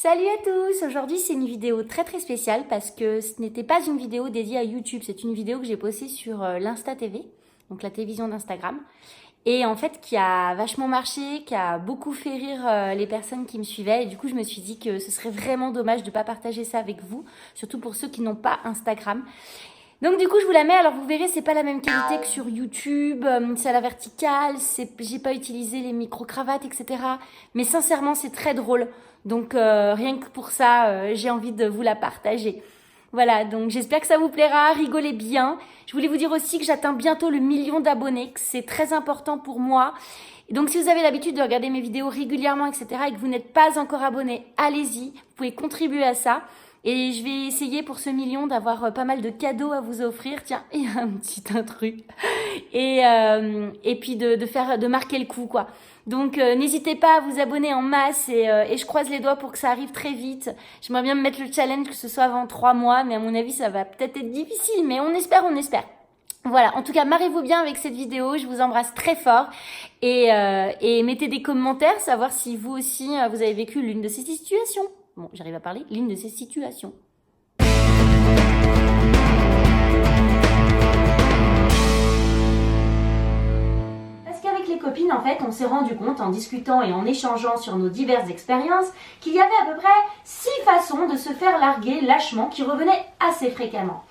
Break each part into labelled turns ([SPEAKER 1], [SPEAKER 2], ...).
[SPEAKER 1] Salut à tous! Aujourd'hui c'est une vidéo très spéciale parce que ce n'était pas une vidéo dédiée à YouTube, c'est une vidéo que j'ai postée sur l'Insta TV, donc la télévision d'Instagram, et en fait qui a vachement marché, qui a beaucoup fait rire les personnes qui me suivaient, et du coup je me suis dit que ce serait vraiment dommage de ne pas partager ça avec vous, surtout pour ceux qui n'ont pas Instagram. Donc du coup je vous la mets, alors vous verrez c'est pas la même qualité que sur YouTube, c'est à la verticale, j'ai pas utilisé les micro-cravates etc. Mais sincèrement c'est très drôle, donc rien que pour ça j'ai envie de vous la partager. Voilà, donc j'espère que ça vous plaira, rigolez bien. Je voulais vous dire aussi que j'atteins bientôt le 1 000 000 d'abonnés, que c'est très important pour moi. Et donc si vous avez l'habitude de regarder mes vidéos régulièrement etc. et que vous n'êtes pas encore abonné, allez-y, vous pouvez contribuer à ça. Et je vais essayer pour ce 1 000 000 d'avoir pas mal de cadeaux à vous offrir. Tiens, il y a un petit intrus. Et puis de marquer le coup, quoi. Donc n'hésitez pas à vous abonner en masse et je croise les doigts pour que ça arrive très vite. J'aimerais bien me mettre le challenge que ce soit avant 3 mois, mais à mon avis ça va peut-être être difficile, mais on espère. Voilà, en tout cas, marrez-vous bien avec cette vidéo, je vous embrasse très fort et mettez des commentaires, savoir si vous aussi vous avez vécu l'une de ces situations. Bon, j'arrive à parler, l'une de ces situations. Parce qu'avec les copines, en fait, on s'est rendu compte en discutant et en échangeant sur nos diverses expériences qu'il y avait à peu près 6 façons de se faire larguer lâchement qui revenaient assez fréquemment.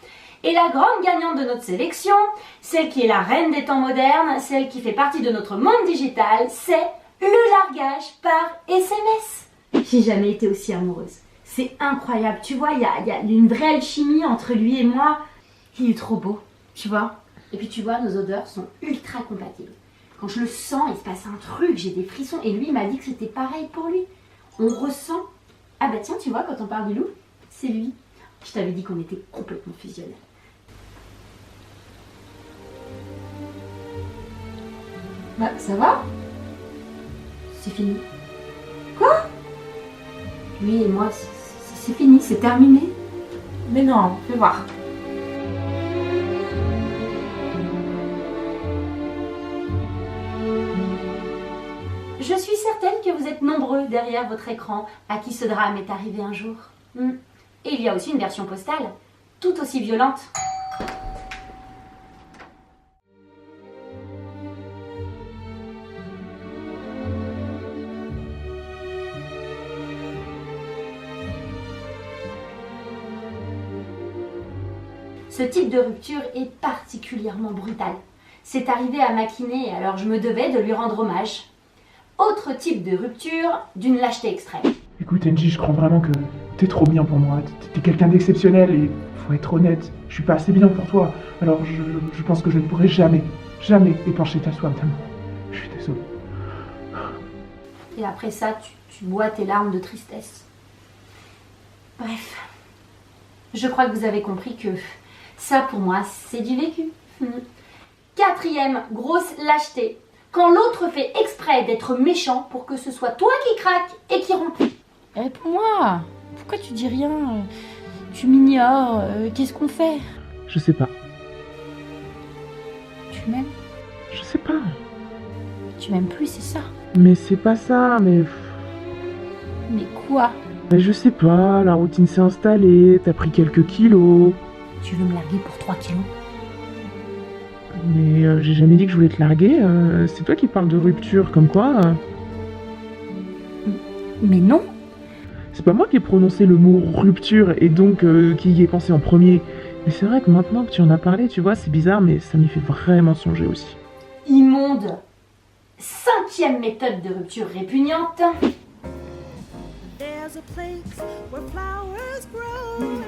[SPEAKER 1] Et la grande gagnante de notre sélection, celle qui est la reine des temps modernes, celle qui fait partie de notre monde digital, c'est le largage par SMS. J'ai jamais été aussi amoureuse. C'est incroyable. Tu vois, il y a une vraie alchimie entre lui et moi. Il est trop beau, tu vois. Et puis tu vois, nos odeurs sont ultra compatibles. Quand je le sens, il se passe un truc, j'ai des frissons. Et lui, il m'a dit que c'était pareil pour lui. On ressent... Ah bah tiens, tu vois, quand on parle du loup, c'est lui. Je t'avais dit qu'on était complètement fusionnels. Bah, ça va? C'est fini. Quoi? Lui et moi, c'est fini, c'est terminé. Mais non, fais voir. Je suis certaine que vous êtes nombreux derrière votre écran à qui ce drame est arrivé un jour. Et il y a aussi une version postale, tout aussi violente. Ce type de rupture est particulièrement brutal. C'est arrivé à Makiné, alors je me devais de lui rendre hommage. Autre type de rupture, d'une lâcheté extrême.
[SPEAKER 2] Écoute Angie, je crois vraiment que t'es trop bien pour moi. T'es quelqu'un d'exceptionnel et faut être honnête, je suis pas assez bien pour toi. Alors je pense que je ne pourrai jamais épancher ta soif d'amour. Je suis désolé.
[SPEAKER 1] Et après ça, tu bois tes larmes de tristesse. Bref, je crois que vous avez compris que ça pour moi, c'est du vécu. 4e grosse lâcheté. Quand l'autre fait exprès d'être méchant pour que ce soit toi qui craque et qui rompt. Réponds-moi. Pourquoi tu dis rien? Tu m'ignores. Qu'est-ce qu'on fait?
[SPEAKER 2] Je sais pas.
[SPEAKER 1] Tu m'aimes?
[SPEAKER 2] Je sais pas.
[SPEAKER 1] Tu m'aimes plus, c'est ça?
[SPEAKER 2] Mais c'est pas ça, mais...
[SPEAKER 1] Mais quoi?
[SPEAKER 2] Mais je sais pas, la routine s'est installée, t'as pris quelques kilos.
[SPEAKER 1] Tu veux me larguer pour 3 kilos?
[SPEAKER 2] Mais j'ai jamais dit que je voulais te larguer, c'est toi qui parles de rupture, comme quoi...
[SPEAKER 1] Mais non.
[SPEAKER 2] C'est pas moi qui ai prononcé le mot rupture et donc qui y ai pensé en premier. Mais c'est vrai que maintenant que tu en as parlé, tu vois, c'est bizarre, mais ça m'y fait vraiment songer aussi.
[SPEAKER 1] Immonde. 5e méthode de rupture répugnante.
[SPEAKER 3] There's a place where flowers grow and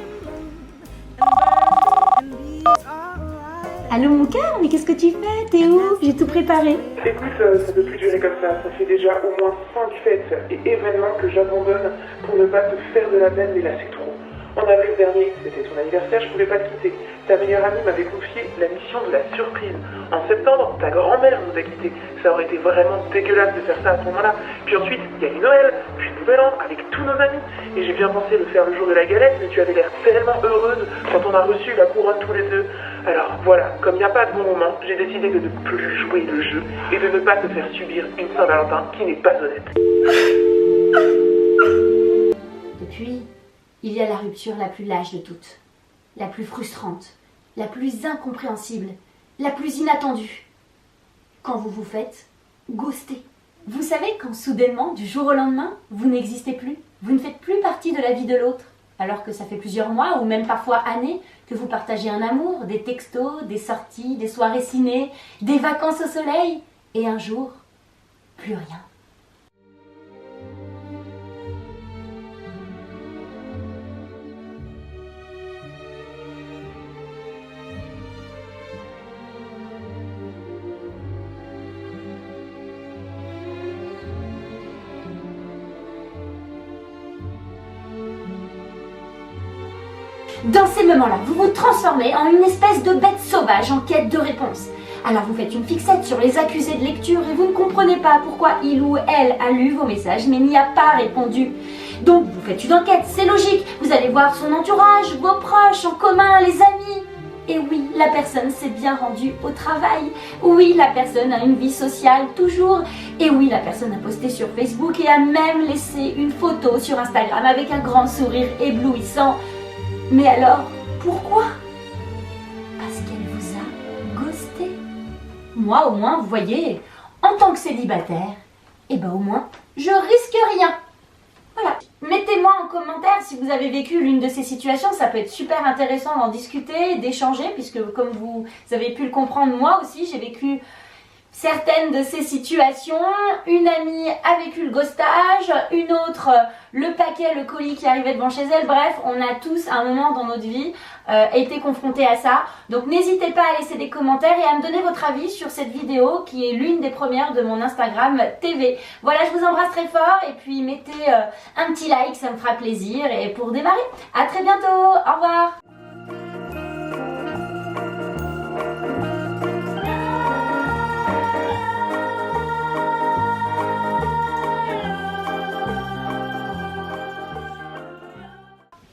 [SPEAKER 3] birds and bees are right.
[SPEAKER 1] Allô mon cœur, mais qu'est-ce que tu fais? T'es où? J'ai tout préparé.
[SPEAKER 2] Écoute, ça peut plus durer comme ça fait déjà au moins 5 fêtes et événements que j'abandonne pour ne pas te faire de la peine, mais là c'est trop. En avril dernier, c'était ton anniversaire, je pouvais pas te quitter. Ta meilleure amie m'avait confié la mission de la surprise. En septembre, ta grand-mère nous a quittés. Ça aurait été vraiment dégueulasse de faire ça à ce moment-là. Puis ensuite, il y a eu Noël, puis Nouvel An, avec tous nos amis. Et j'ai bien pensé le faire le jour de la galette, mais tu avais l'air tellement heureuse quand on a reçu la couronne tous les deux. Alors voilà, comme il n'y a pas de bon moment, j'ai décidé de ne plus jouer le jeu et de ne pas te faire subir une Saint-Valentin qui n'est pas honnête.
[SPEAKER 1] il y a la rupture la plus lâche de toutes, la plus frustrante, la plus incompréhensible, la plus inattendue. Quand vous vous faites ghoster. Vous savez quand soudainement, du jour au lendemain, vous n'existez plus, vous ne faites plus partie de la vie de l'autre, alors que ça fait plusieurs mois ou même parfois années que vous partagez un amour, des textos, des sorties, des soirées ciné, des vacances au soleil, et un jour, plus rien. Dans ces moments-là, vous vous transformez en une espèce de bête sauvage en quête de réponse. Alors vous faites une fixette sur les accusés de lecture et vous ne comprenez pas pourquoi il ou elle a lu vos messages mais n'y a pas répondu. Donc vous faites une enquête, c'est logique, vous allez voir son entourage, vos proches en commun, les amis. Et oui, la personne s'est bien rendue au travail. Oui, la personne a une vie sociale toujours. Et oui, la personne a posté sur Facebook et a même laissé une photo sur Instagram avec un grand sourire éblouissant. Mais alors, pourquoi? Parce qu'elle vous a ghosté. Moi, au moins, vous voyez, en tant que célibataire, eh ben au moins, je risque rien. Voilà. Mettez-moi en commentaire si vous avez vécu l'une de ces situations. Ça peut être super intéressant d'en discuter, d'échanger, puisque comme vous avez pu le comprendre, moi aussi, j'ai vécu certaines de ces situations. Une amie a vécu le ghostage, une autre le paquet, le colis qui arrivait devant chez elle. Bref, on a tous à un moment dans notre vie été confrontés à ça. Donc n'hésitez pas à laisser des commentaires et à me donner votre avis sur cette vidéo qui est l'une des premières de mon Instagram TV. Voilà, je vous embrasse très fort et puis mettez un petit like, ça me fera plaisir. Et pour démarrer, à très bientôt, au revoir.